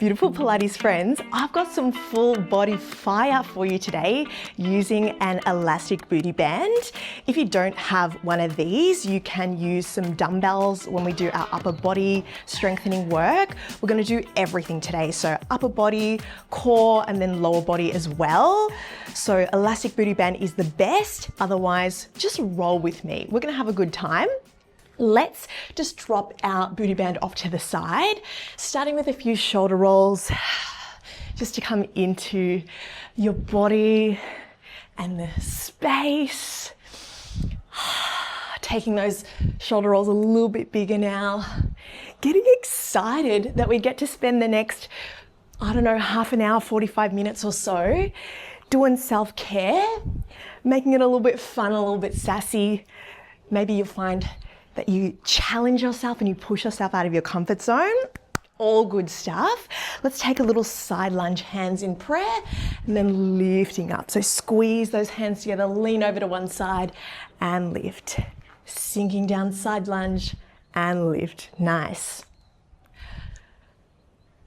Beautiful Pilates friends, I've got some full body fire for you today using an elastic booty band. If you don't have one of these, you can use some dumbbells when we do our upper body strengthening work. We're going to do everything today, so upper body, core, and then lower body as well. So elastic booty band is the best, otherwise just roll with me. We're going to have a good time. Let's just drop our booty band off to the side, starting with a few shoulder rolls, just to come into your body and the space. Taking those shoulder rolls a little bit bigger now. Getting excited that we get to spend the next, I don't know, half an hour, 45 minutes or so, doing self-care, making it a little bit fun, a little bit sassy. Maybe you'll find that you challenge yourself and you push yourself out of your comfort zone. All good stuff. Let's take a little side lunge, hands in prayer, and then lifting up. So squeeze those hands together, lean over to one side and lift. Sinking down, side lunge and lift. Nice.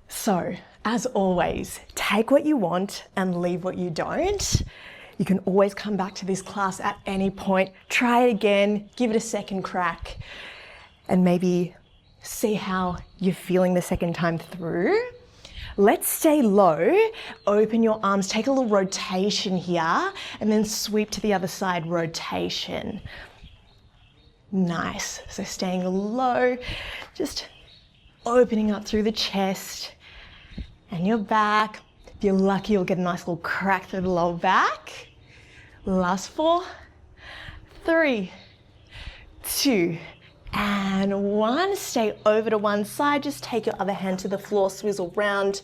So, as always, take what you want and leave what you don't. You can always come back to this class at any point, try it again, give it a second crack, and maybe see how you're feeling the second time through. Let's stay low, open your arms, take a little rotation here, and then sweep to the other side, rotation. Nice, so staying low, just opening up through the chest and your back. If you're lucky, you'll get a nice little crack through the lower back. Last 4, 3, 2, and 1. Stay over to one side. Just take your other hand to the floor, swizzle round,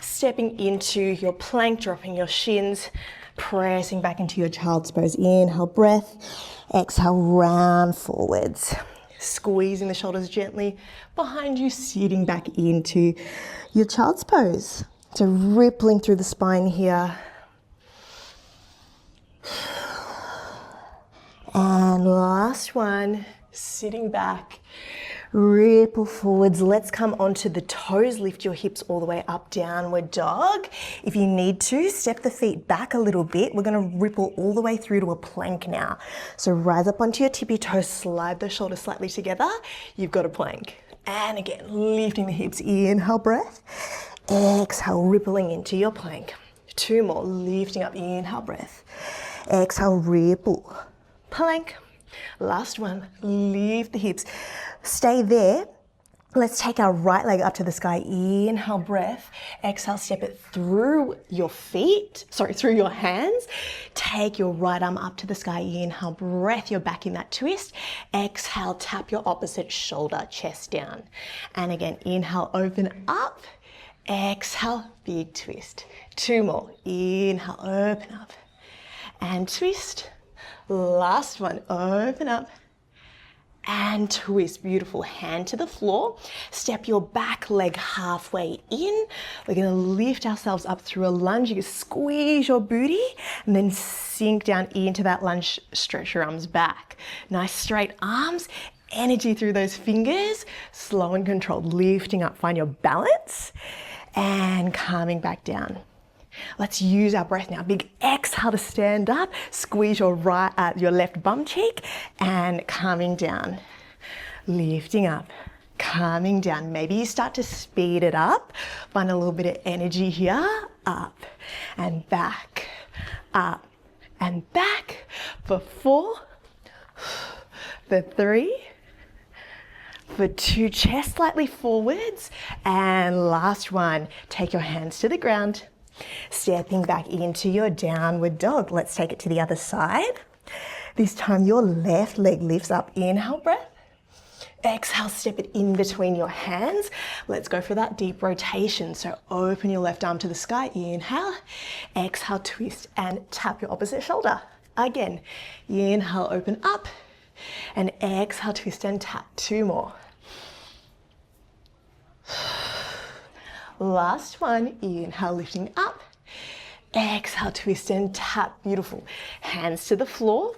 stepping into your plank, dropping your shins, pressing back into your child's pose. Inhale, breath. Exhale, round forwards. Squeezing the shoulders gently behind you, sitting back into your child's pose. So rippling through the spine here. And last one, sitting back, ripple forwards. Let's come onto the toes, lift your hips all the way up, downward dog. If you need to, step the feet back a little bit. We're gonna ripple all the way through to a plank now. So rise up onto your tippy toes, slide the shoulders slightly together. You've got a plank. And again, lifting the hips, inhale, breath. Exhale, rippling into your plank. 2 more, lifting up, inhale, breath. Exhale, ripple, plank. Last one, lift the hips. Stay there. Let's take our right leg up to the sky. Inhale, breath. Exhale, step it through your feet, through your hands. Take your right arm up to the sky. Inhale, breath. You're back in that twist. Exhale, tap your opposite shoulder, chest down. And again, inhale, open up. Exhale, big twist. 2 more. Inhale, open up. And twist. Last one, open up and twist. Beautiful. Hand to the floor. Step your back leg halfway in. We're going to lift ourselves up through a lunge. You can squeeze your booty and then sink down into that lunge. Stretch your arms back. Nice straight arms. Energy through those fingers. Slow and controlled. Lifting up. Find your balance and calming back down. Let's use our breath now. Big exhale to stand up. Squeeze your your left bum cheek and calming down. Lifting up, calming down. Maybe you start to speed it up. Find a little bit of energy here. Up and back, up and back. For 4, for 3, for 2, chest slightly forwards. And last one, take your hands to the ground. Stepping back into your downward dog. Let's take it to the other side. This time your left leg lifts up. Inhale, breath. Exhale, step it in between your hands. Let's go for that deep rotation. So open your left arm to the sky. Inhale. Exhale, twist and tap your opposite shoulder. Again, inhale, open up. And exhale, twist and tap. 2 more. Last one, inhale, lifting up. Exhale, twist and tap. Beautiful. Hands to the floor.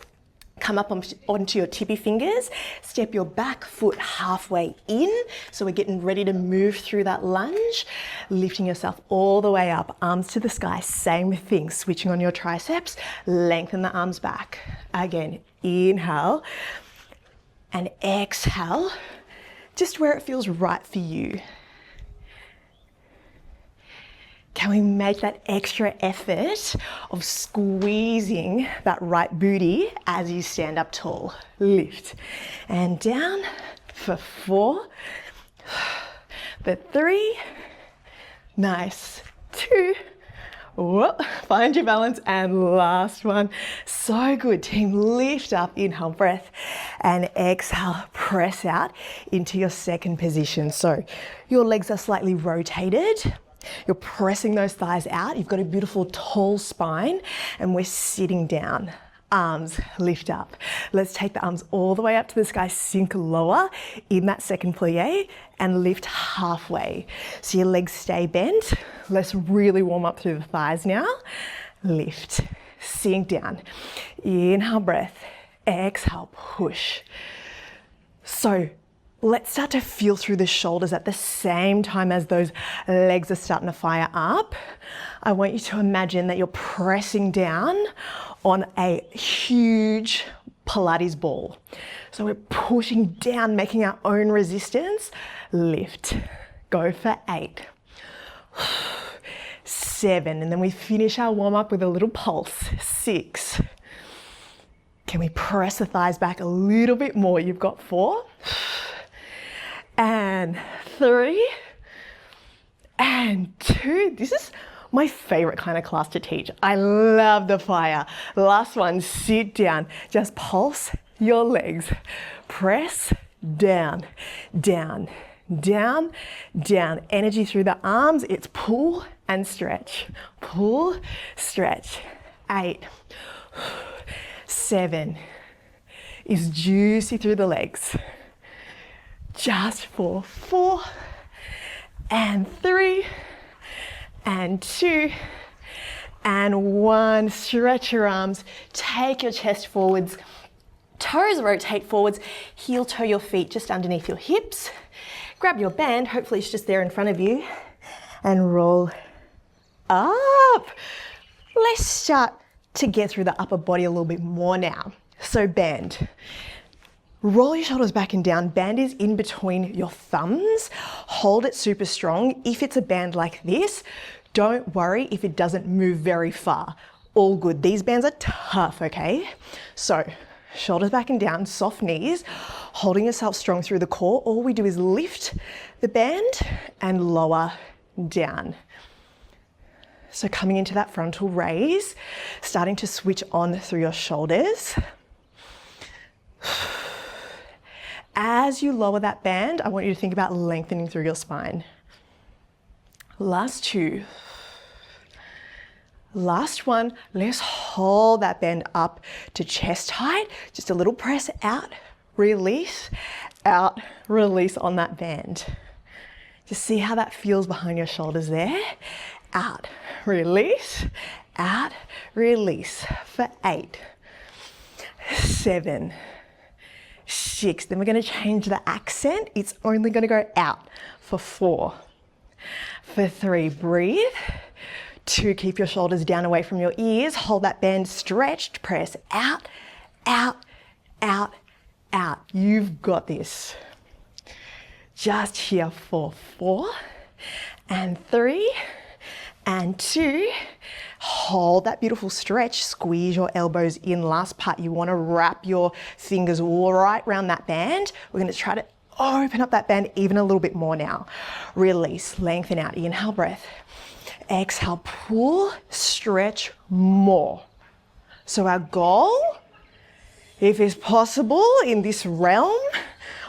Come up onto your tippy fingers, step your back foot halfway in. So we're getting ready to move through that lunge, lifting yourself all the way up, arms to the sky, same thing, switching on your triceps, lengthen the arms back. Again, inhale and exhale, just where it feels right for you. Can we make that extra effort of squeezing that right booty as you stand up tall? Lift and down for 4, for 3, nice, 2, whoop, find your balance, and last one. So good, team. Lift up, inhale, breath, and exhale, press out into your second position. So your legs are slightly rotated. You're pressing those thighs out. You've got a beautiful tall spine, and we're sitting down. Arms lift up. Let's take the arms all the way up to the sky, sink lower in that second plie, and lift halfway. So your legs stay bent. Let's really warm up through the thighs now. Lift, sink down. Inhale, breath. Exhale, push. So let's start to feel through the shoulders at the same time as those legs are starting to fire up. I want you to imagine that you're pressing down on a huge Pilates ball. So we're pushing down, making our own resistance. Lift. Go for 8, 7, and then we finish our warm up with a little pulse. 6. Can we press the thighs back a little bit more? You've got 4. And 3, and 2. This is my favorite kind of class to teach. I love the fire. Last one, sit down. Just pulse your legs. Press down, down, down, down. Energy through the arms. It's pull and stretch. Pull, stretch. 8, 7 is juicy through the legs. Just for 4, and 3, and 2, and 1. Stretch your arms, take your chest forwards, toes rotate forwards, heel toe your feet just underneath your hips. Grab your band, hopefully it's just there in front of you, and roll up. Let's start to get through the upper body a little bit more now. So band. Roll your shoulders back and down. Band is in between your thumbs. Hold it super strong. If it's a band like this, don't worry if it doesn't move very far. All good. These bands are tough, okay? So shoulders back and down, soft knees, holding yourself strong through the core. All we do is lift the band and lower down. So coming into that frontal raise, starting to switch on through your shoulders. As you lower that band, I want you to think about lengthening through your spine. Last 2. Last one, let's hold that band up to chest height. Just a little press out, release, out, release on that band. Just see how that feels behind your shoulders there. Out, release, out, release for 8, 7, 6. Then we're going to change the accent. It's only going to go out for 4, for 3. Breathe. 2, keep your shoulders down away from your ears. Hold that band stretched. Press out, out, out, out. You've got this. Just here for 4, and 3, and 2. Hold that beautiful stretch. Squeeze your elbows in. Last part, you want to wrap your fingers right around that band. We're going to try to open up that band even a little bit more now. Release, lengthen out. Inhale, breath. Exhale, pull, stretch more. So our goal, if it's possible in this realm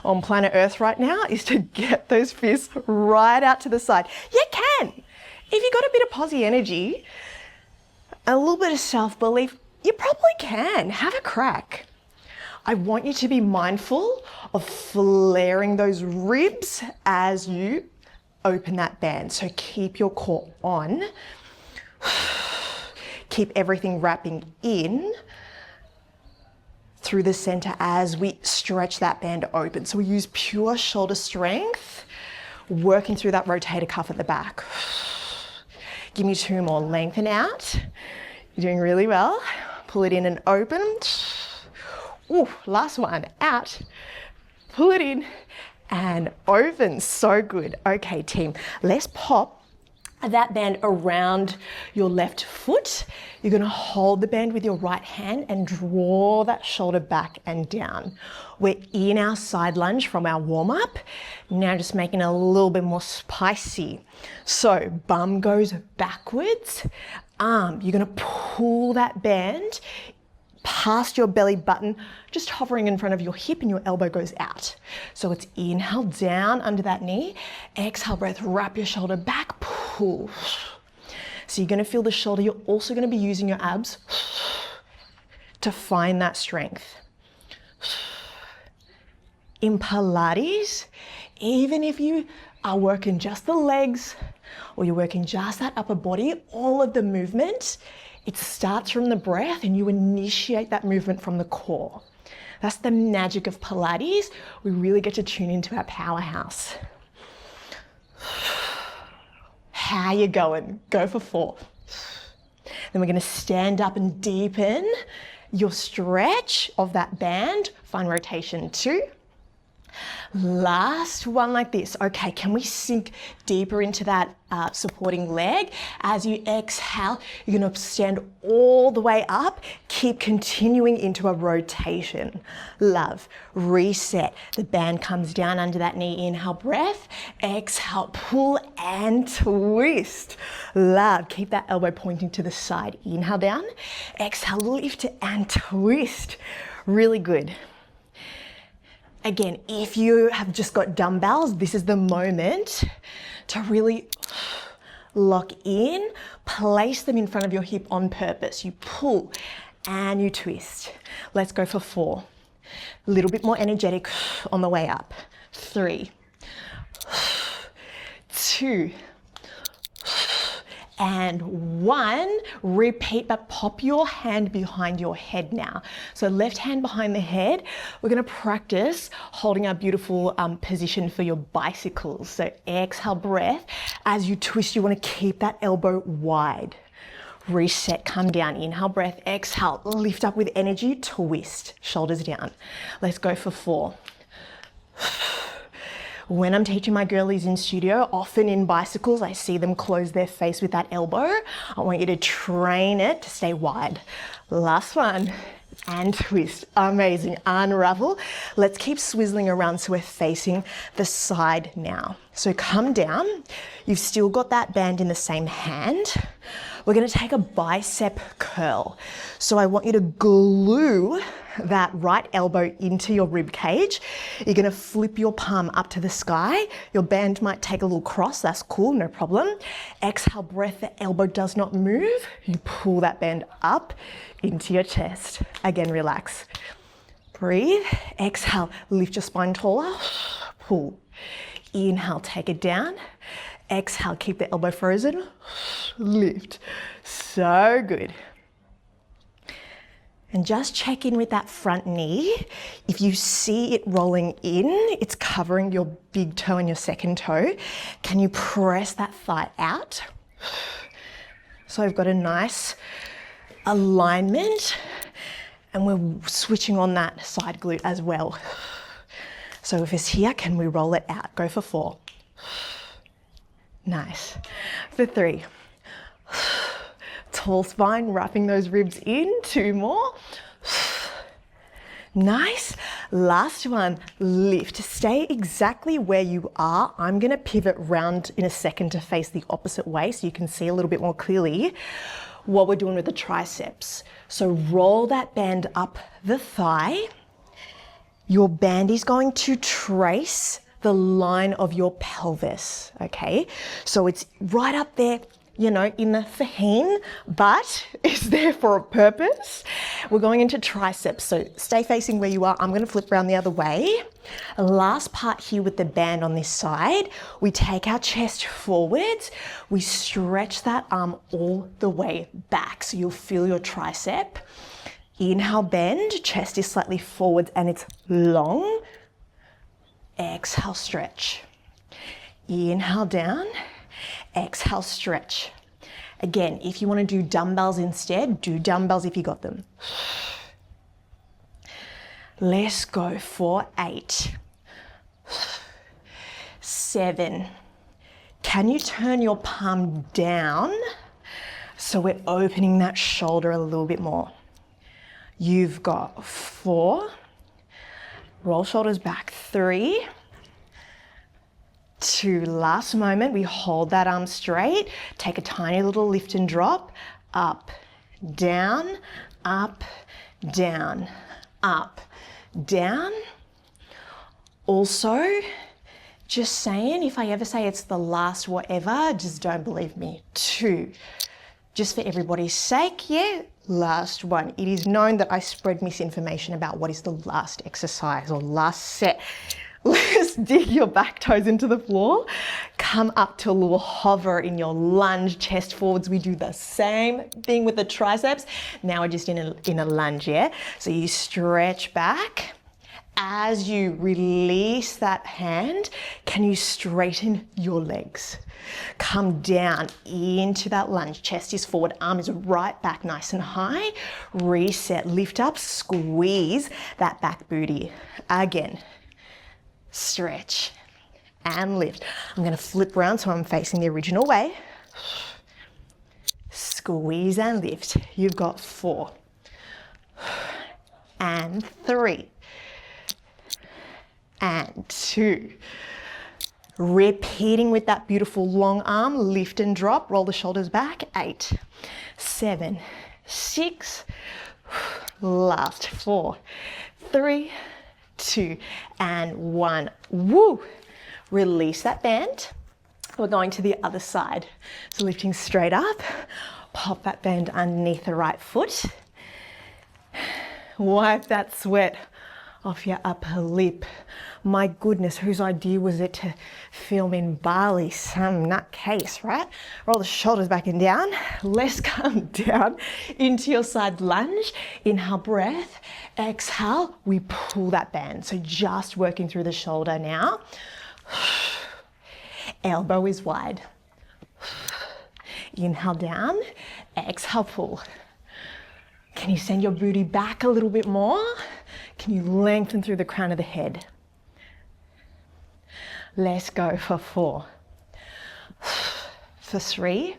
on planet Earth right now, is to get those fists right out to the side. You can. If you've got a bit of posse energy, a little bit of self-belief, you probably can. Have a crack. I want you to be mindful of flaring those ribs as you open that band. So keep your core on. Keep everything wrapping in through the center as we stretch that band open. So we use pure shoulder strength, working through that rotator cuff at the back. Give me 2 more. Lengthen out. You're doing really well. Pull it in and open. Ooh, last one. Out. Pull it in and open. So good. Okay, team. Let's pop that band around your left foot. You're going to hold the band with your right hand and draw that shoulder back and down. We're in our side lunge from our warm-up. Now just making it a little bit more spicy. So bum goes backwards. You're going to pull that band past your belly button, just hovering in front of your hip, and your elbow goes out. So it's inhale down under that knee, exhale breath, wrap your shoulder back, pull. So you're going to feel the shoulder. You're also going to be using your abs to find that strength. In Pilates, even if you are working just the legs or you're working just that upper body, all of the movement, it starts from the breath and you initiate that movement from the core. That's the magic of Pilates. We really get to tune into our powerhouse. How you going? Go for 4. Then we're going to stand up and deepen your stretch of that band. Find rotation 2. Last one like this. Okay, can we sink deeper into that supporting leg? As you exhale, you're going to stand all the way up. Keep continuing into a rotation. Love. Reset. The band comes down under that knee. Inhale, breath. Exhale, pull and twist. Love. Keep that elbow pointing to the side. Inhale down. Exhale, lift and twist. Really good. Again, if you have just got dumbbells, this is the moment to really lock in, place them in front of your hip on purpose. You pull and you twist. Let's go for 4. A little bit more energetic on the way up. 3, 2, and 1. Repeat, but pop your hand behind your head now. So left hand behind the head. We're going to practice holding our beautiful position for your bicycles. So exhale, breath. As you twist, you want to keep that elbow wide. Reset, come down. Inhale, breath. Exhale, lift up with energy. Twist, shoulders down. Let's go for 4. When I'm teaching my girlies in studio, often in bicycles, I see them close their face with that elbow. I want you to train it to stay wide. Last one, and twist. Amazing. Unravel. Let's keep swizzling around so we're facing the side now. So come down. You've still got that band in the same hand. We're going to take a bicep curl. So I want you to glue that right elbow into your rib cage. You're going to flip your palm up to the sky. Your band might take a little cross. That's cool, no problem. Exhale, breath. The elbow does not move. You pull that band up into your chest. Again, relax. Breathe. Exhale, lift your spine taller. Pull. Inhale, take it down. Exhale, keep the elbow frozen. Lift. So good. And just check in with that front knee. If you see it rolling in, it's covering your big toe and your second toe. Can you press that thigh out? So I've got a nice alignment, and we're switching on that side glute as well. So if it's here, can we roll it out? Go for 4. Nice. For 3. Tall spine, wrapping those ribs in. 2 more. Nice. Last one, lift. Stay exactly where you are. I'm going to pivot round in a second to face the opposite way so you can see a little bit more clearly what we're doing with the triceps. So roll that band up the thigh. Your band is going to trace the line of your pelvis, okay? So it's right up there, you know, in the vagine, but it's there for a purpose. We're going into triceps, so stay facing where you are. I'm gonna flip around the other way. Last part here with the band on this side, we take our chest forwards, we stretch that arm all the way back, so you'll feel your tricep. Inhale, bend, chest is slightly forwards and it's long. Exhale, stretch. Inhale, down. Exhale, stretch. Again, if you want to do dumbbells instead, do dumbbells if you got them. Let's go for 8, 7. Can you turn your palm down so we're opening that shoulder a little bit more? You've got 4. Roll shoulders back. 3, 2. Last moment. We hold that arm straight. Take a tiny little lift and drop. Up, down, up, down, up, down. Also, just saying, if I ever say it's the last whatever, just don't believe me. 2. Just for everybody's sake, yeah, last one. It is known that I spread misinformation about what is the last exercise or last set. Let's dig your back toes into the floor. Come up to a little hover in your lunge, chest forwards. We do the same thing with the triceps. Now we're just in a lunge, yeah? So you stretch back. As you release that hand, can you straighten your legs? Come down into that lunge. Chest is forward, arm is right back nice and high. Reset, lift up, squeeze that back booty. Again, stretch and lift. I'm going to flip around so I'm facing the original way. Squeeze and lift. You've got 4 and 3 and 2. Repeating with that beautiful long arm, lift and drop, roll the shoulders back. 8, 7, 6, last 4, 3, 2, and 1. Woo! Release that band. We're going to the other side. So lifting straight up, pop that band underneath the right foot. Wipe that sweat off your upper lip. My goodness, whose idea was it to film in Bali? Some nutcase, right? Roll the shoulders back and down. Let's come down into your side lunge. Inhale, breath. Exhale, we pull that band. So just working through the shoulder now. Elbow is wide. Inhale, down. Exhale, pull. Can you send your booty back a little bit more? Can you lengthen through the crown of the head? Let's go for 4, for 3,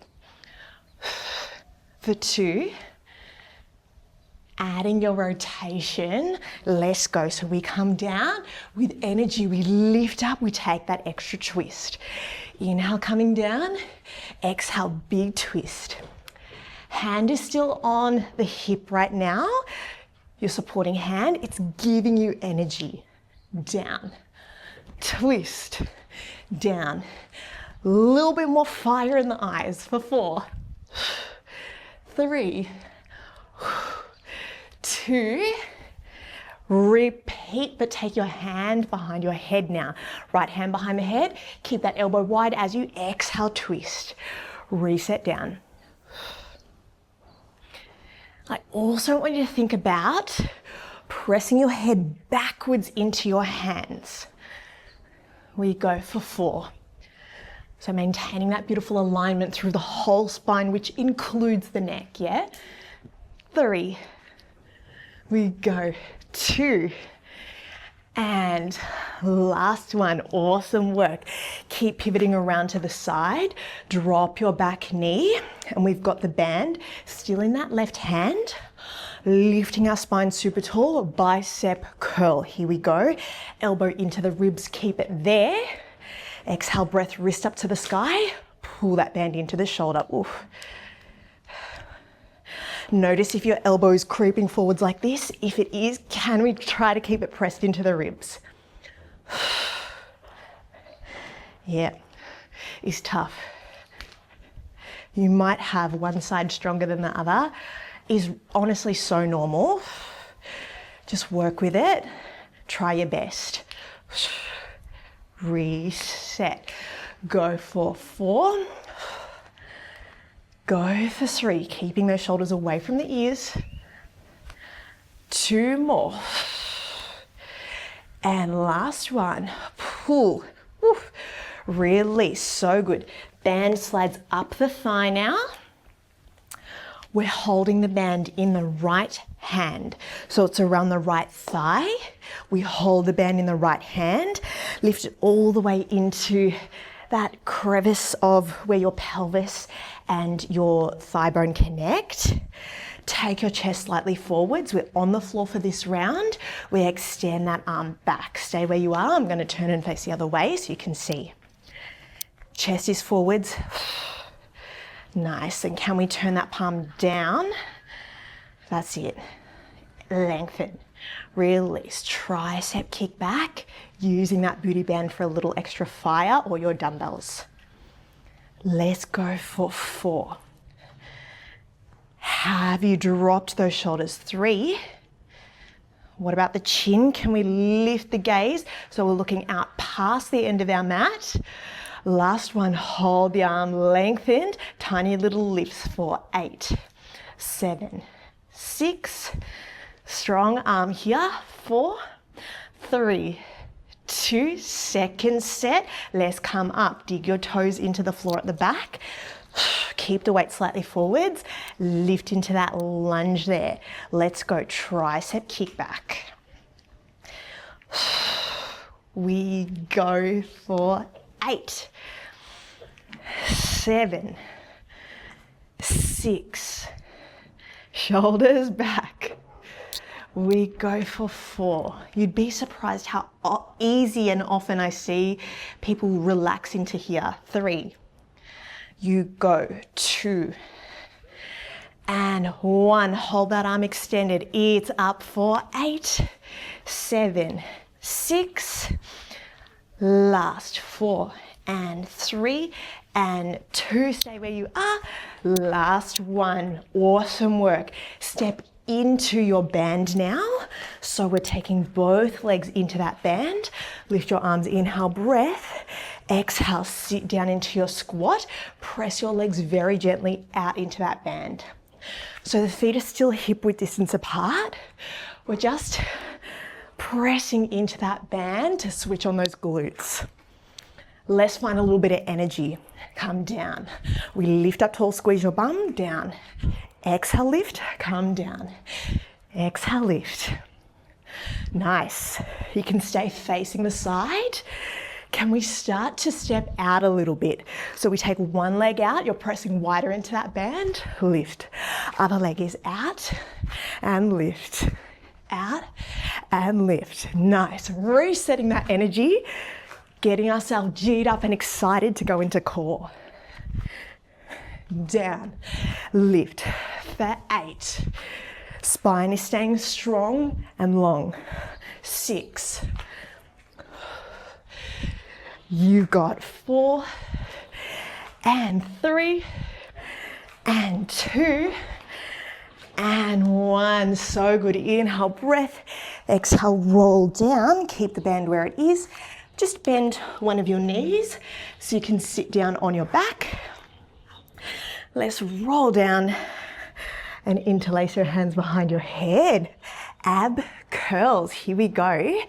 for 2. Adding your rotation. Let's go. So we come down with energy. We lift up. We take that extra twist. Inhale, coming down. Exhale, big twist. Hand is still on the hip right now. Your supporting hand, it's giving you energy. Down, twist, down. A little bit more fire in the eyes for 4, 3, 2. Repeat, but take your hand behind your head now. Right hand behind the head. Keep that elbow wide as you exhale, twist. Reset down. I also want you to think about pressing your head backwards into your hands. We go for 4. So maintaining that beautiful alignment through the whole spine, which includes the neck, yeah? 3. We go 2. And last one, awesome work. Keep pivoting around to the side, drop your back knee, and we've got the band still in that left hand, lifting our spine super tall, bicep curl. Here we go, elbow into the ribs, keep it there. Exhale, breath, wrist up to the sky, pull that band into the shoulder. Oof. Notice if your elbow is creeping forwards like this. If it is, can we try to keep it pressed into the ribs? Yeah, it's tough. You might have one side stronger than the other. Is honestly so normal. Just work with it. Try your best. Reset. Go for 4. Go for 3, keeping those shoulders away from the ears. 2 more. And last one. Pull. Woof. Release. So good. Band slides up the thigh now. We're holding the band in the right hand. So it's around the right thigh. We hold the band in the right hand. Lift it all the way into that crevice of where your pelvis and your thigh bone connect. Take your chest slightly forwards. We're on the floor for this round. We extend that arm back. Stay where you are. I'm going to turn and face the other way so you can see. Chest is forwards. Nice. And can we turn that palm down? That's it. Lengthen. Release. Tricep kick back, using that booty band for a little extra fire, or your dumbbells. Let's go for 4. Have you dropped those shoulders? 3. What about the chin? Can we lift the gaze so we're looking out past the end of our mat? Last one, hold the arm lengthened, tiny little lifts for 8, 7, 6, strong arm here, 4, 3, 2, second set. Let's come up, dig your toes into the floor at the back. Keep the weight slightly forwards, lift into that lunge there. Let's go, tricep kick back. We go for 8, 7, 6, shoulders back. We go for 4. You'd be surprised how easy and often I see people relax into here. 3. You go. 2. And 1. Hold that arm extended. It's up for 8, 7, 6. Last 4 and 3 and 2. Stay where you are. Last 1. Awesome work. Step into your band now. So we're taking both legs into that band. Lift your arms, inhale, breath. Exhale, sit down into your squat. Press your legs very gently out into that band. So the feet are still hip width distance apart. We're just pressing into that band to switch on those glutes. Let's find a little bit of energy. Come down. We lift up tall, squeeze your bum, down. Exhale, lift, come down. Exhale, lift. Nice. You can stay facing the side. Can we start to step out a little bit? So we take one leg out, you're pressing wider into that band, lift. Other leg is out and lift. Out and lift. Nice. Resetting that energy, getting ourselves G'd up and excited to go into core. Down, lift for 8. Spine is staying strong and long. 6. You got 4 and 3 and 2 and 1. So good. Inhale, breath. Exhale, roll down. Keep the band where it is. Just bend one of your knees so you can sit down on your back. Let's roll down and interlace your hands behind your head. Ab curls. Here we go.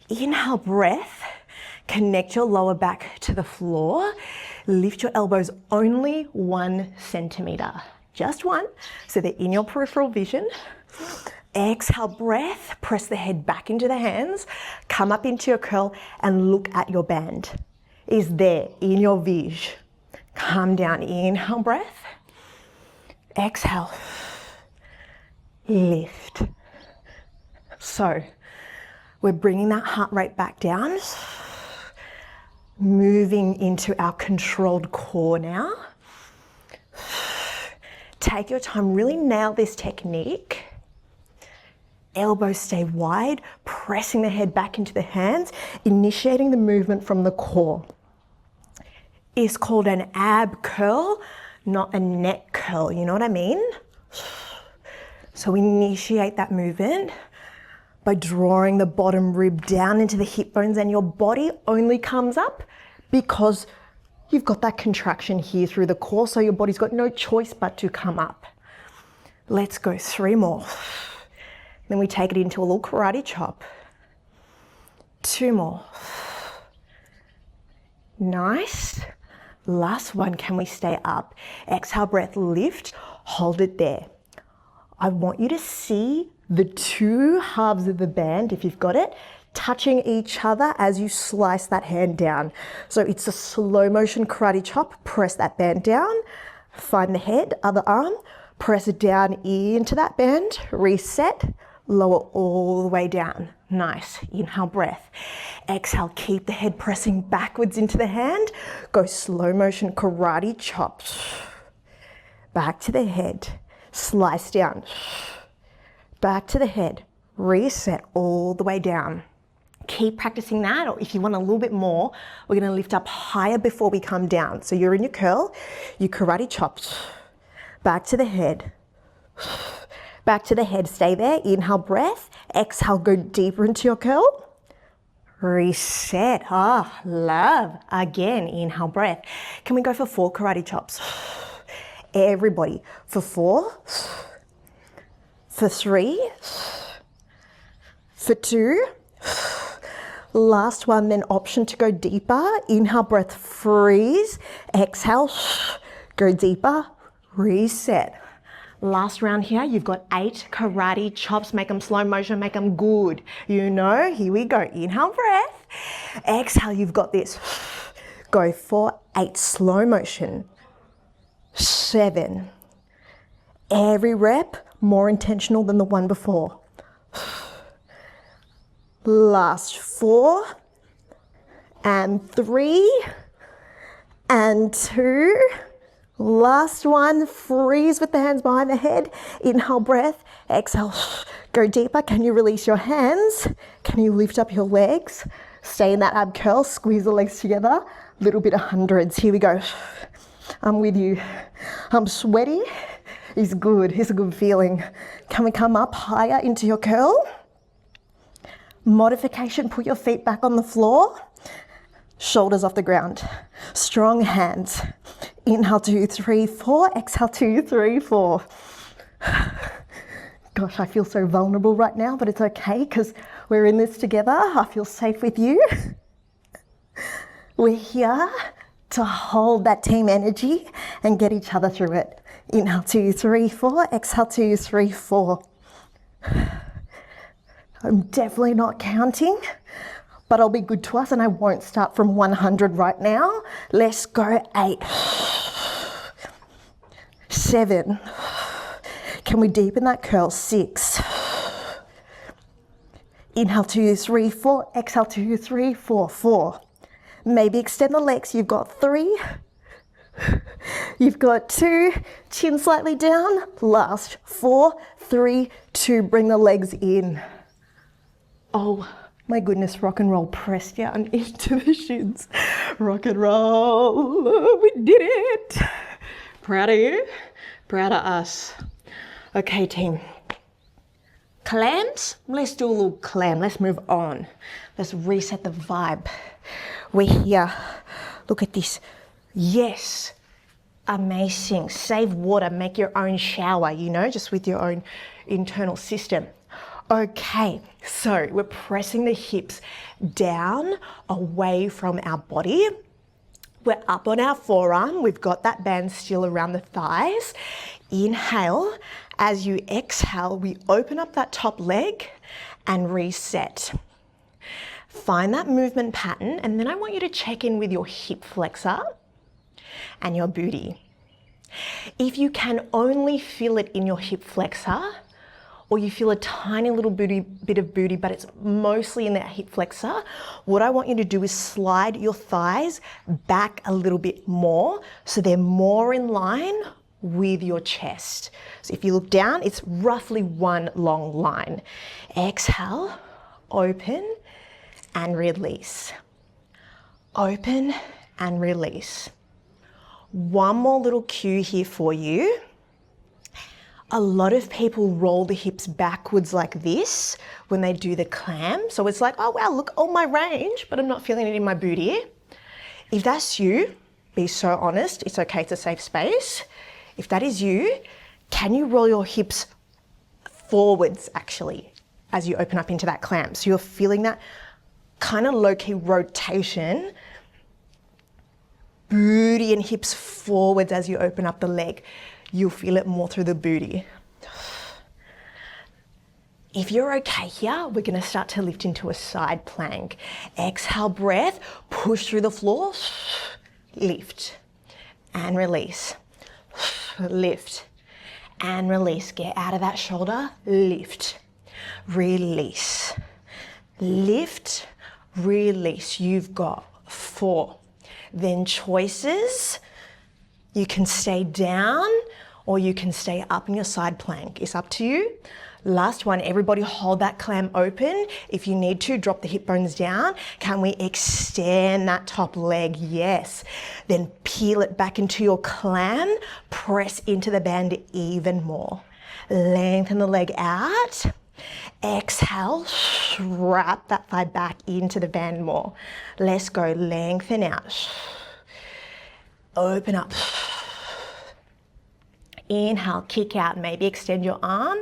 Inhale, breath. Connect your lower back to the floor. Lift your elbows only 1 centimeter. Just 1, so they're in your peripheral vision. Exhale, breath. Press the head back into the hands. Come up into your curl and look at your band. Is there in your vision. Come down. Inhale, breath. Exhale. Lift. So we're bringing that heart rate back down. Moving into our controlled core now. Take your time, really nail this technique. Elbows stay wide, pressing the head back into the hands, initiating the movement from the core. It's called an ab curl, not a neck curl, you know what I mean? So initiate that movement by drawing the bottom rib down into the hip bones, and your body only comes up because you've got that contraction here through the core, so your body's got no choice but to come up. Let's go 3 more. Then we take it into a little karate chop. 2 more. Nice. Last one, can we stay up? Exhale, breath, lift, hold it there. I want you to see the 2 halves of the band, if you've got it, touching each other as you slice that hand down. So it's a slow motion karate chop. Press that band down, find the head, other arm, press it down into that band, reset, lower all the way down. Nice. Inhale, breath. Exhale, keep the head pressing backwards into the hand. Go slow motion karate chops. Back to the head, slice down. Back to the head, reset all the way down. Keep practicing that, or if you want a little bit more, we're gonna lift up higher before we come down. So you're in your curl, you karate chops. Back to the head. Back to the head, stay there. Inhale, breath. Exhale, go deeper into your curl. Reset. Ah, love. Again, inhale, breath. Can we go for 4 karate chops? Everybody. For 4, for 3, for 2. Last one, then option to go deeper. Inhale, breath, freeze. Exhale, go deeper, reset. Last round here, you've got 8 karate chops. Make them slow motion, make them good. You know, here we go. Inhale, breath. Exhale, you've got this. Go for 8 slow motion. 7. Every rep more intentional than the one before. Last 4 and 3 and 2. Last one, freeze with the hands behind the head. Inhale, breath. Exhale, go deeper. Can you release your hands? Can you lift up your legs? Stay in that ab curl, squeeze the legs together. Little bit of hundreds. Here we go. I'm with you. I'm sweaty. It's good. It's a good feeling. Can we come up higher into your curl? Modification, put your feet back on the floor. Shoulders off the ground. Strong hands. Inhale, 2, 3, 4. Exhale, 2, 3, 4. Gosh, I feel so vulnerable right now, but it's okay because we're in this together. I feel safe with you. We're here to hold that team energy and get each other through it. Inhale, 2, 3, 4. Exhale, 2, 3, 4. I'm definitely not counting, but I'll be good to us and I won't start from 100 right now. Let's go. 8, 7. Can we deepen that curl? 6. Inhale, 2, 3, 4. Exhale, 2, 3, 4, 4. Maybe extend the legs. You've got 3. You've got 2. Chin slightly down. Last 4, 3, 2. Bring the legs in. Oh my goodness, rock and roll, press down into the shins. Rock and roll, we did it. Proud of you, proud of us. Okay team, clams, let's do a little clam, let's move on. Let's reset the vibe. We're here, look at this. Yes, amazing, save water, make your own shower, you know, just with your own internal system. Okay, so we're pressing the hips down away from our body. We're up on our forearm. We've got that band still around the thighs. Inhale. As you exhale, we open up that top leg and reset. Find that movement pattern, and then I want you to check in with your hip flexor and your booty. If you can only feel it in your hip flexor, or you feel a tiny little bit of booty, but it's mostly in that hip flexor, what I want you to do is slide your thighs back a little bit more so they're more in line with your chest. So if you look down, it's roughly one long line. Exhale, open and release. Open and release. One more little cue here for you. A lot of people roll the hips backwards like this when they do the clam. So it's like, oh wow, look, all my range, but I'm not feeling it in my booty. If that's you, be so honest, it's okay to save space. If that is you, can you roll your hips forwards actually? as you open up into that clam. So you're feeling that kind of low-key rotation, booty and hips forwards as you open up the leg. You'll feel it more through the booty. If you're okay here, we're gonna start to lift into a side plank. Exhale, breath, push through the floor, lift and release, lift and release. Get out of that shoulder, lift, release, lift, release. You've got 4. Then choices, you can stay down or you can stay up in your side plank. It's up to you. Last one, everybody hold that clam open. If you need to, drop the hip bones down. Can we extend that top leg? Yes. Then peel it back into your clam. Press into the band even more. Lengthen the leg out. Exhale, wrap that thigh back into the band more. Let's go, lengthen out. Open up. Inhale, kick out, maybe extend your arm.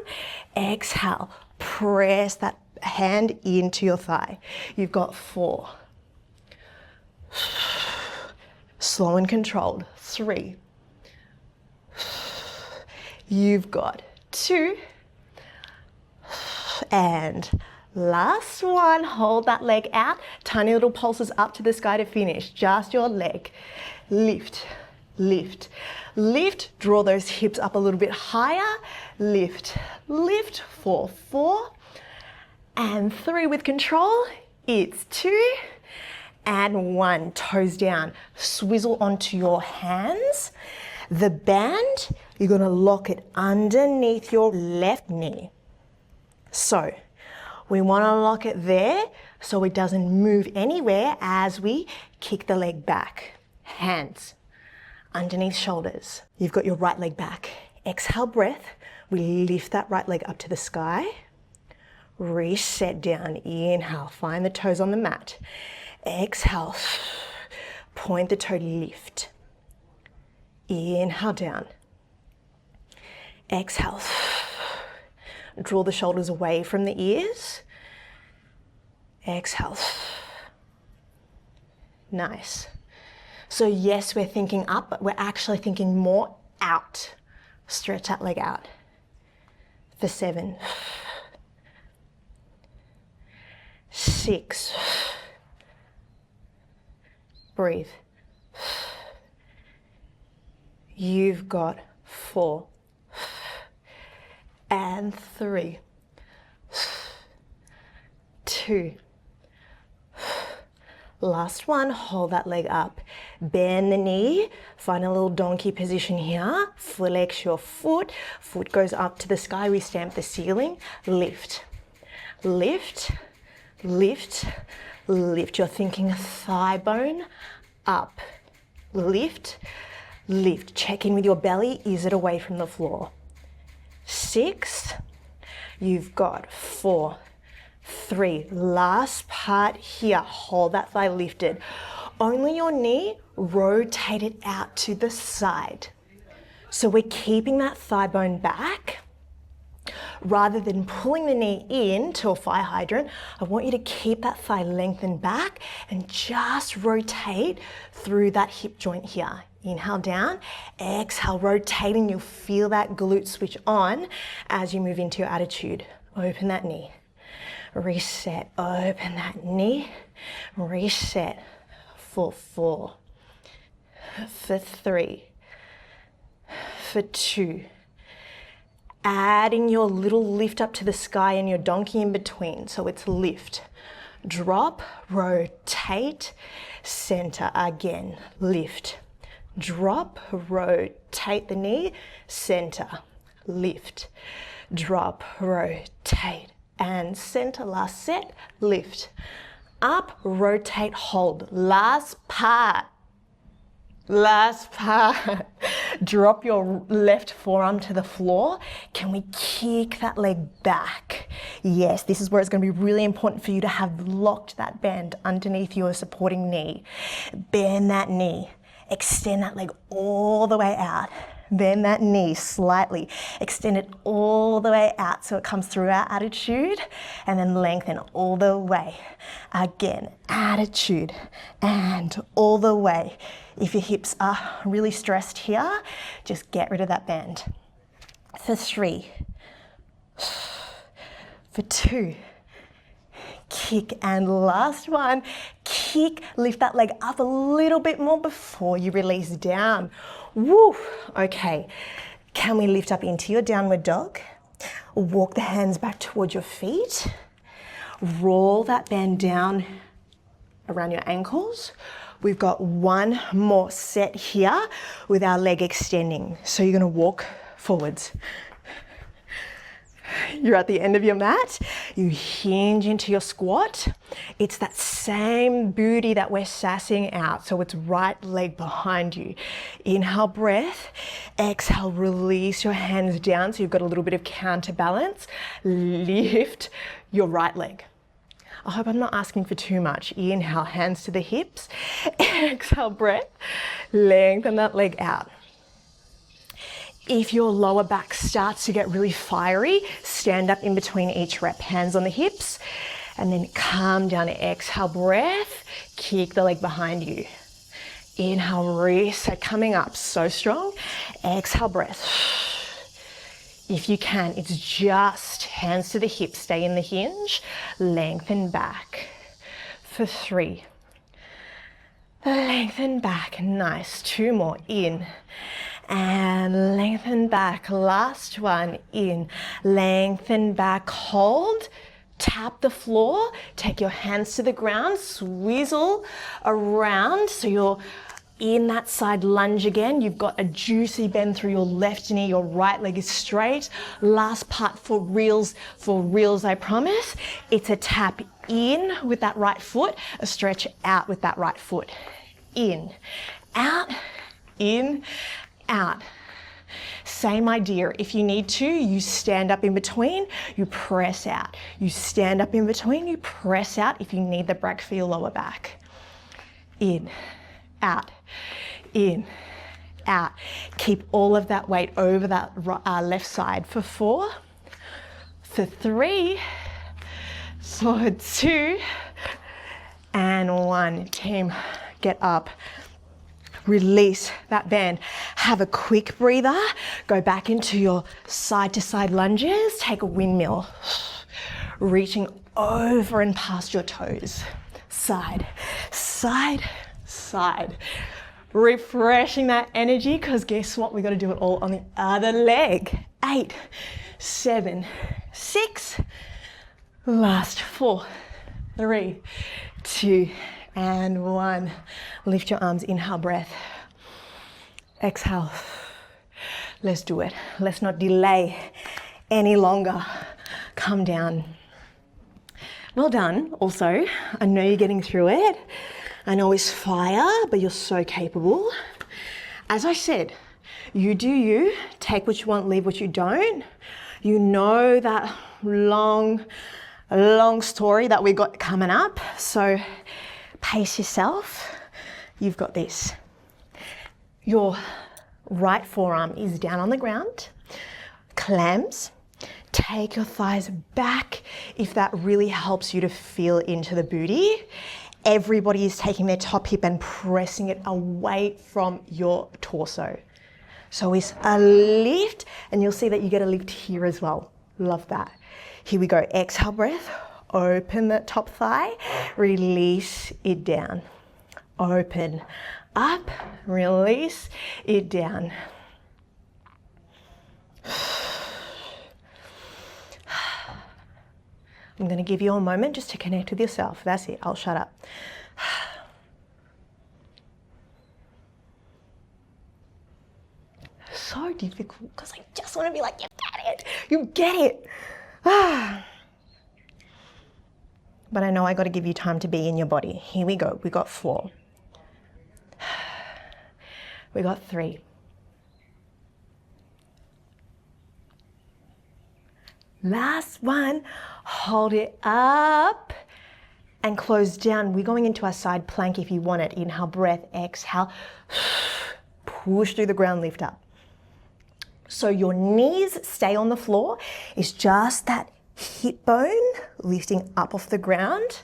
Exhale, press that hand into your thigh. You've got 4. Slow and controlled, 3. You've got 2. And last one, hold that leg out. Tiny little pulses up to the sky to finish. Just your leg. Lift, lift, lift. Draw those hips up a little bit higher. Lift, lift for 4 and 3 with control. It's 2 and 1. Toes down. Swizzle onto your hands. The band, you're gonna lock it underneath your left knee. So we want to lock it there so it doesn't move anywhere as we kick the leg back. Hands underneath shoulders. You've got your right leg back. Exhale, breath. We lift that right leg up to the sky. Reset down. Inhale, find the toes on the mat. Exhale, point the toe, lift. Inhale down. Exhale. Draw the shoulders away from the ears. Exhale. Nice. So yes, we're thinking up, but we're actually thinking more out. Stretch that leg out. For 7. 6. Breathe. You've got 4. And 3, 2. Last one, hold that leg up. Bend the knee, find a little donkey position here. Flex your foot, foot goes up to the sky, we stamp the ceiling. Lift, lift, lift, lift. You're thinking thigh bone up. Lift, lift. Check in with your belly, is it away from the floor? 6, you've got 4, 3, last part here, hold that thigh lifted. Only your knee, rotate it out to the side. So we're keeping that thigh bone back. Rather than pulling the knee in to a fire hydrant, I want you to keep that thigh lengthened back and just rotate through that hip joint here. Inhale down, exhale, rotating. You'll feel that glute switch on as you move into your attitude. Open that knee, reset, open that knee, reset for 4, for 3, for 2. Adding your little lift up to the sky and your donkey in between. So it's lift, drop, rotate, center again, lift, drop, rotate the knee, center, lift, drop, rotate, and center. Last set, lift, up, rotate, hold. Last part. Last part. Drop your left forearm to the floor. Can we kick that leg back? Yes, this is where it's going to be really important for you to have locked that band underneath your supporting knee. Bend that knee. Extend that leg all the way out. Bend that knee slightly. Extend it all the way out so it comes through our attitude, and then lengthen all the way. Again, attitude and all the way. If your hips are really stressed here, just get rid of that bend. For 3, for 2, kick, and last one, kick, lift that leg up a little bit more before you release down. Woo, okay. Can we lift up into your downward dog? Walk the hands back towards your feet. Roll that band down around your ankles. We've got one more set here with our leg extending. So you're gonna walk forwards. You're at the end of your mat, you hinge into your squat. It's that same booty that we're sassing out, so it's right leg behind you. Inhale, breath. Exhale, release your hands down so you've got a little bit of counterbalance. Lift your right leg. I hope I'm not asking for too much. Inhale, hands to the hips. Exhale, breath. Lengthen that leg out. If your lower back starts to get really fiery, stand up in between each rep. Hands on the hips, and then calm down. Exhale, breath. Kick the leg behind you. Inhale, reset, coming up, so strong. Exhale, breath. If you can, it's just hands to the hips. Stay in the hinge. Lengthen back. For 3. Lengthen back. Nice. 2 more. In. And lengthen back. Last one. In. Lengthen back. Hold. Tap the floor. Take your hands to the ground. Swizzle around so you're in that side lunge again. You've got a juicy bend through your left knee. Your right leg is straight. Last part for reals, I promise. It's a tap in with that right foot, a stretch out with that right foot. In, out, out. Same idea. If you need to, you stand up in between, you press out. You stand up in between, you press out if you need the break for your lower back. In, out, in, out. Keep all of that weight over that left side for 4, for 3, for 2, and 1. Team, get up. Release that band. Have a quick breather. Go back into your side to side lunges. Take a windmill. Reaching over and past your toes. Side, side, side. Refreshing that energy, because guess what? We got to do it all on the other leg. 8, 7, 6. Last 4, 3, 2, and 1. Lift your arms, inhale, breath. Exhale. Let's do it. Let's not delay any longer. Come down. Well done. Also, I know you're getting through it. I know it's fire, but you're so capable. As I said, you do you. Take what you want, leave what you don't. You know that long story that we got coming up. So pace yourself. You've got this. Your right forearm is down on the ground. Clams. Take your thighs back if that really helps you to feel into the booty. Everybody is taking their top hip and pressing it away from your torso. So it's a lift, and you'll see that you get a lift here as well. Love that. Here we go. Exhale, breath. Open that top thigh. Release it down. Open up. Release it down. I'm going to give you a moment just to connect with yourself. That's it. I'll shut up. So difficult because I just want to be like, you get it. You get it. But I know I got to give you time to be in your body. Here we go. We got 4. We got 3. Last one. Hold it up and close down. We're going into our side plank if you want it. Inhale, breath, exhale. Push through the ground, lift up. So your knees stay on the floor. It's just that hip bone lifting up off the ground.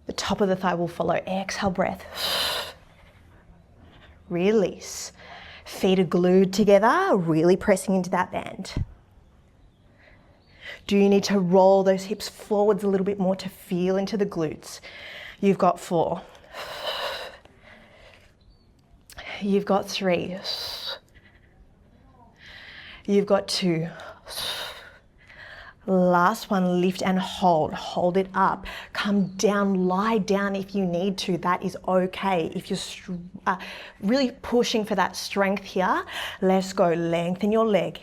The top of the thigh will follow. Exhale, breath. Release. Feet are glued together, really pressing into that band. Do you need to roll those hips forwards a little bit more to feel into the glutes? You've got 4. You've got 3. You've got 2. Last one, lift and hold. Hold it up. Come down, lie down if you need to. That is okay. If you're really pushing for that strength here, let's go. Lengthen your leg.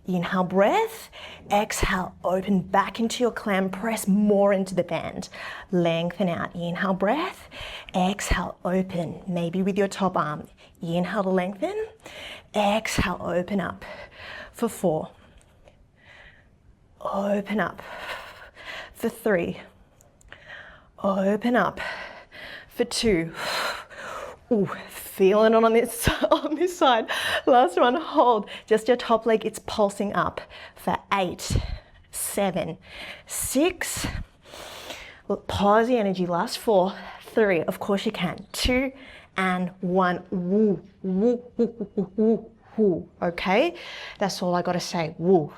Inhale, breath. Exhale, open back into your clam. Press more into the band. Lengthen out. Inhale, breath. Exhale, open. Maybe with your top arm. Inhale to lengthen. Exhale, open up. For 4. Open up. For 3. Open up. For 2. Ooh, feeling it on this side. Last one, hold. Just your top leg, it's pulsing up. For 8, 7, 6. Pause the energy. Last 4, 3. Of course you can. 2 and 1. Woo, woo, woo, woo, woo, woo. Okay? That's all I gotta say. Woo.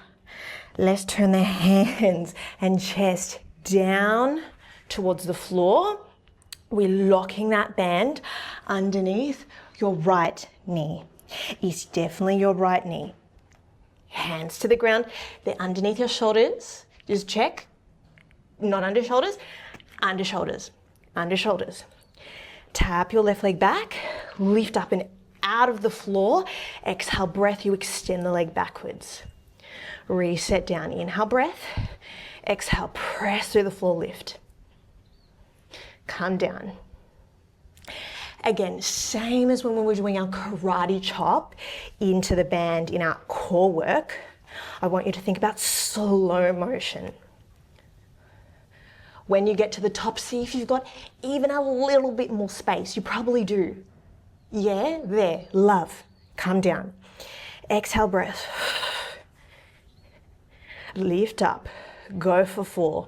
Let's turn the hands and chest down towards the floor. We're locking that band underneath your right knee. It's definitely your right knee. Hands to the ground. They're underneath your shoulders. Just check. Not under shoulders. Under shoulders. Under shoulders. Tap your left leg back. Lift up and out of the floor. Exhale, breath. You extend the leg backwards. Reset down. Inhale, breath. Exhale, press through the floor, lift. Come down. Again, same as when we were doing our karate chop into the band in our core work. I want you to think about slow motion. When you get to the top, see if you've got even a little bit more space. You probably do. Yeah, there, love. Come down. Exhale, breath. Lift up, go for 4.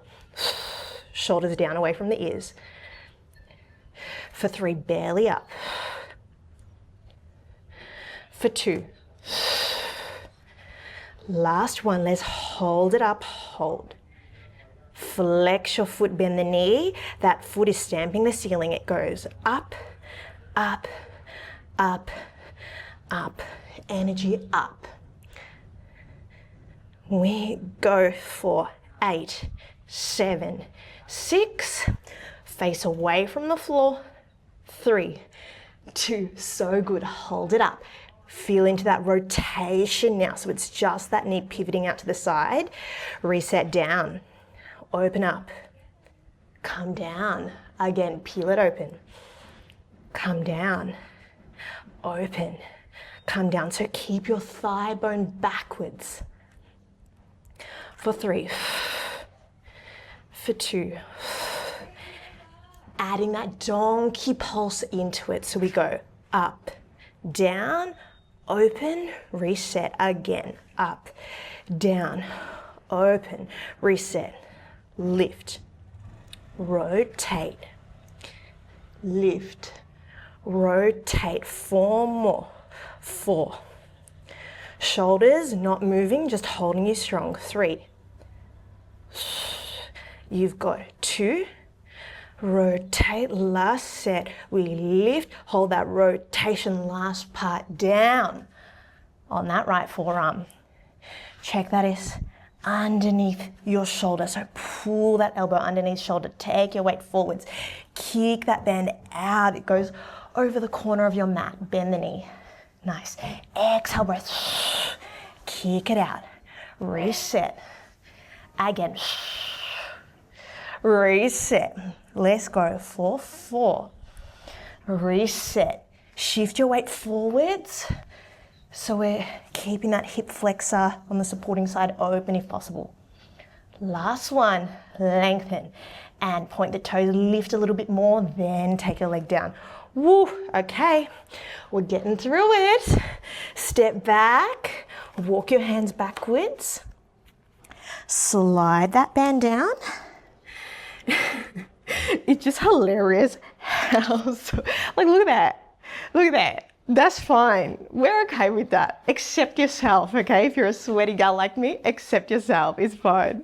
Shoulders down away from the ears. For 3, belly up. For 2. Last one, let's hold it up, hold. Flex your foot, bend the knee. That foot is stamping the ceiling. It goes up, up, up, up. Energy up. We go for 8, 7, 6. Face away from the floor. 3, 2. So good. Hold it up. Feel into that rotation now. So it's just that knee pivoting out to the side. Reset down. Open up. Come down. Again, peel it open. Come down. Open. Come down. So keep your thigh bone backwards. For 3, for 2, adding that donkey pulse into it. So we go up, down, open, reset again, up, down, open, reset, lift, rotate, lift, rotate. 4 more, 4. Shoulders not moving, just holding you strong. 3. You've got 2. Rotate, last set. We lift, hold that rotation, last part down on that right forearm. Check that is underneath your shoulder. So pull that elbow underneath shoulder. Take your weight forwards. Kick that band out. It goes over the corner of your mat. Bend the knee. Nice. Exhale, breath. Kick it out. Reset. Again. Reset. Let's go for 4. Reset. Shift your weight forwards. So we're keeping that hip flexor on the supporting side open if possible. Last one. Lengthen. And point the toes, lift a little bit more, then take your leg down. Woo, okay. We're getting through it. Step back, walk your hands backwards. Slide that band down. It's just hilarious how, like, look at that. Look at that. That's fine. We're okay with that. Accept yourself, okay? If you're a sweaty gal like me, accept yourself. It's fine.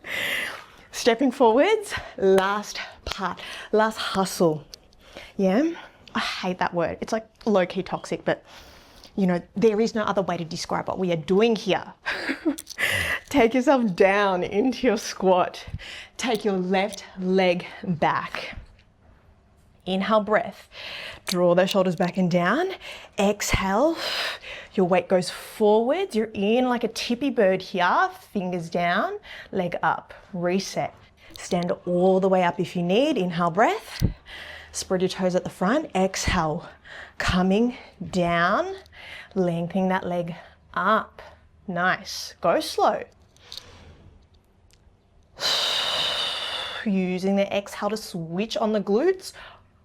Stepping forwards, last part, last hustle. Yeah? I hate that word. It's like low-key toxic, but you know, there is no other way to describe what we are doing here. Take yourself down into your squat. Take your left leg back. Inhale, breath. Draw those shoulders back and down. Exhale. Your weight goes forwards. You're in like a tippy bird here. Fingers down, leg up. Reset. Stand all the way up if you need. Inhale, breath. Spread your toes at the front. Exhale. Coming down. Lengthening that leg up. Nice. Go slow. Using the exhale to switch on the glutes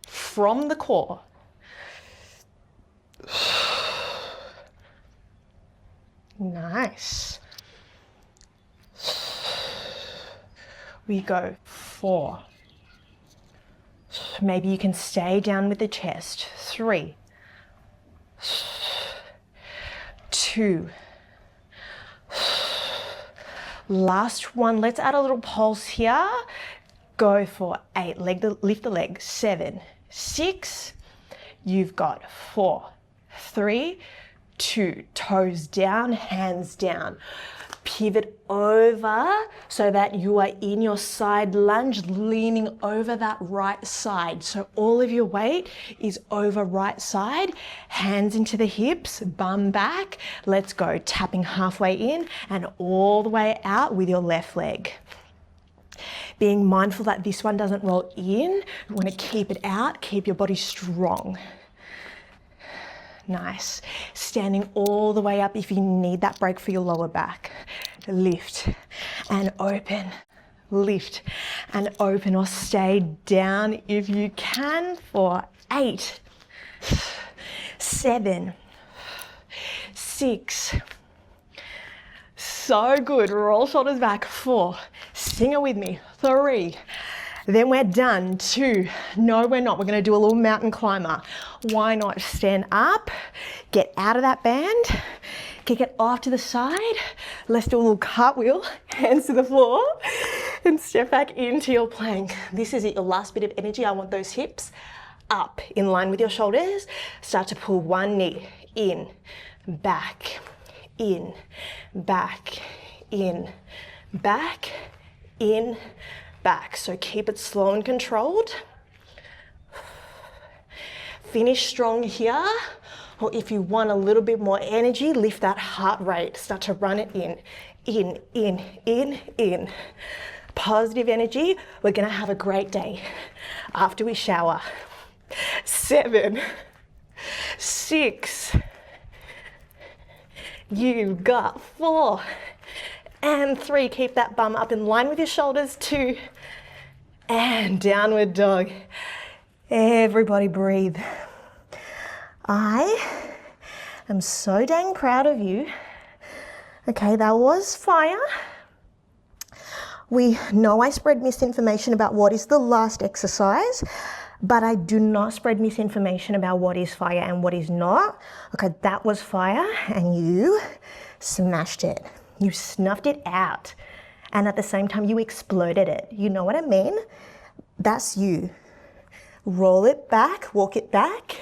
from the core. Nice. We go 4. Maybe you can stay down with the chest. 3, 2. Last one. Let's add a little pulse here. Go for 8. Lift the leg. 7, 6. You've got 4, 3, 2. Toes down, hands down. Pivot over so that you are in your side lunge, leaning over that right side. So all of your weight is over right side, hands into the hips, bum back. Let's go. Tapping halfway in and all the way out with your left leg. Being mindful that this one doesn't roll in. You want to keep it out, keep your body strong. Nice. Standing all the way up if you need that break for your lower back. Lift and open. Lift and open, or stay down if you can for 8, 7, 6. So good. Roll shoulders back. 4. Sing it with me. 3. Then we're done. 2. No, we're not. We're going to do a little mountain climber. Why not? Stand up, get out of that band, kick it off to the side. Let's do a little cartwheel, hands to the floor, and step back into your plank. This is it, your last bit of energy. I want those hips up in line with your shoulders. Start to pull one knee in, back, in, back, in, back, in, back. So keep it slow and controlled. Finish strong here, or if you want a little bit more energy, lift that heart rate. Start to run it in, in, in, in, in. Positive energy. We're gonna have a great day after we shower. 7, 6. You've got 4 and 3. Keep that bum up in line with your shoulders. 2 and downward dog. Everybody breathe. I am so dang proud of you. Okay, that was fire. We know I spread misinformation about what is the last exercise, but I do not spread misinformation about what is fire and what is not. Okay, that was fire and you smashed it. You snuffed it out. And at the same time, you exploded it. You know what I mean? That's you. Roll it back, walk it back.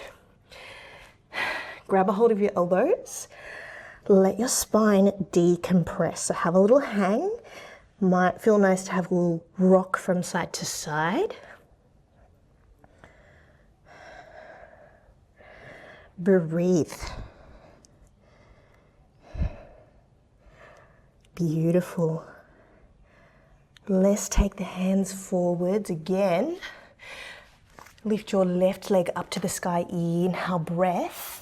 Grab a hold of your elbows. Let your spine decompress. So have a little hang. Might feel nice to have a little rock from side to side. Breathe. Beautiful. Let's take the hands forwards again. Lift your left leg up to the sky. Inhale, breath.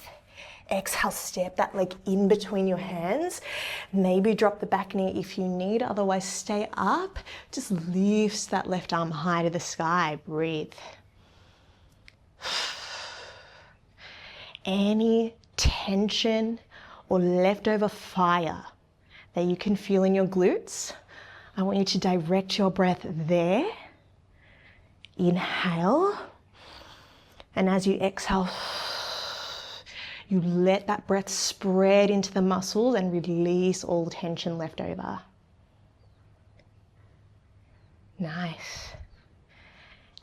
Exhale, step that leg in between your hands. Maybe drop the back knee if you need, otherwise stay up. Just lift that left arm high to the sky. Breathe. any tension or leftover fire that you can feel in your glutes, I want you to direct your breath there. Inhale. And as you exhale, you let that breath spread into the muscles and release all tension left over. Nice.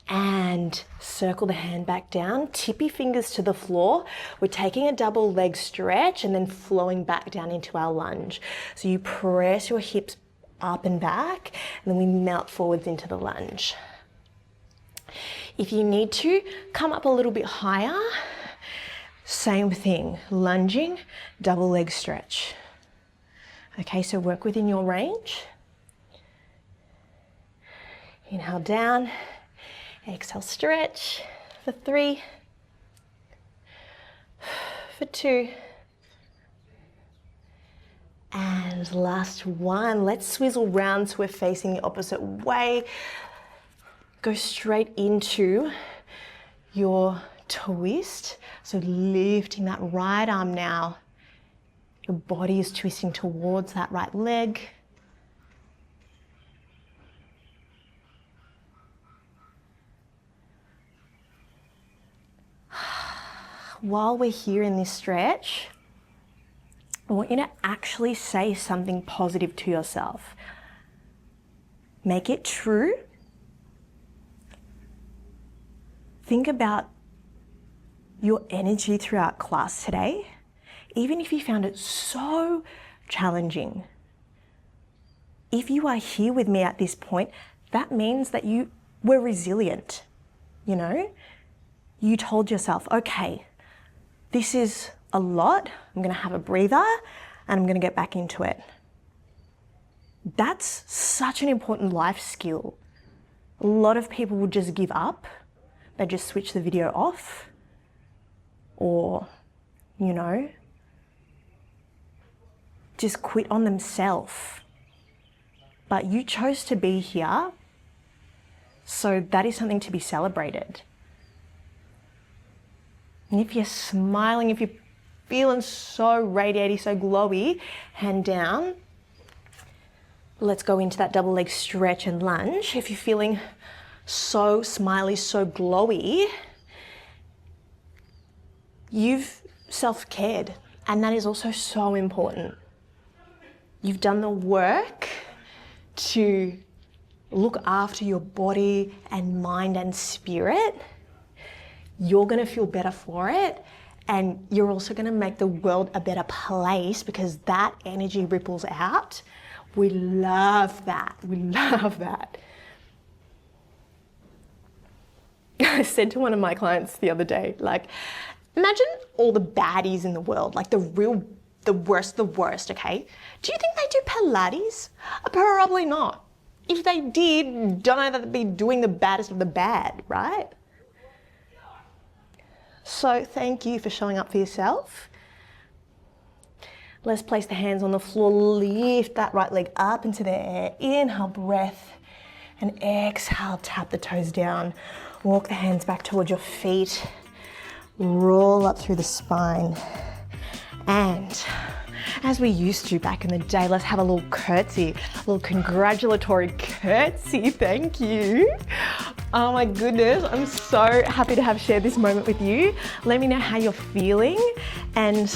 And circle the hand back down, tippy fingers to the floor. We're taking a double leg stretch and then flowing back down into our lunge. So you press your hips up and back, and then we melt forwards into the lunge. If you need to, come up a little bit higher. Same thing, lunging, double leg stretch. Okay, so work within your range. Inhale down. Exhale, stretch for 3, for 2, and last one. Let's swizzle round so we're facing the opposite way. Go straight into your twist. So lifting that right arm now. Your body is twisting towards that right leg. While we're here in this stretch, I want you to actually say something positive to yourself. Make it true. Think about your energy throughout class today, even if you found it so challenging. If you are here with me at this point, that means that you were resilient, you know? You told yourself, okay, this is a lot, I'm gonna have a breather, and I'm gonna get back into it. That's such an important life skill. A lot of people would just give up. They just switch the video off, or, you know, just quit on themselves. But you chose to be here, so that is something to be celebrated. And if you're smiling, if you're feeling so radiaty, so glowy, hand down. Let's go into that double leg stretch and lunge. If you're feeling so smiley, so glowy, you've self-cared, and that is also so important. You've done the work to look after your body and mind and spirit. You're gonna feel better for it, and you're also gonna make the world a better place because that energy ripples out. We love that, we love that. I said to one of my clients the other day, like, imagine all the baddies in the world, like the worst, okay? Do you think they do Pilates? Probably not. If they did, don't know that they'd be doing the baddest of the bad, right? So thank you for showing up for yourself. Let's place the hands on the floor, lift that right leg up into the air. Inhale, breath, and exhale, tap the toes down. Walk the hands back towards your feet. Roll up through the spine. And as we used to back in the day, let's have a little curtsy, a little congratulatory curtsy. Thank you. Oh my goodness, I'm so happy to have shared this moment with you. Let me know how you're feeling and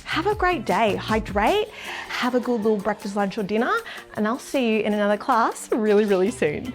have a great day. Hydrate, have a good little breakfast, lunch or dinner, and I'll see you in another class really, really soon.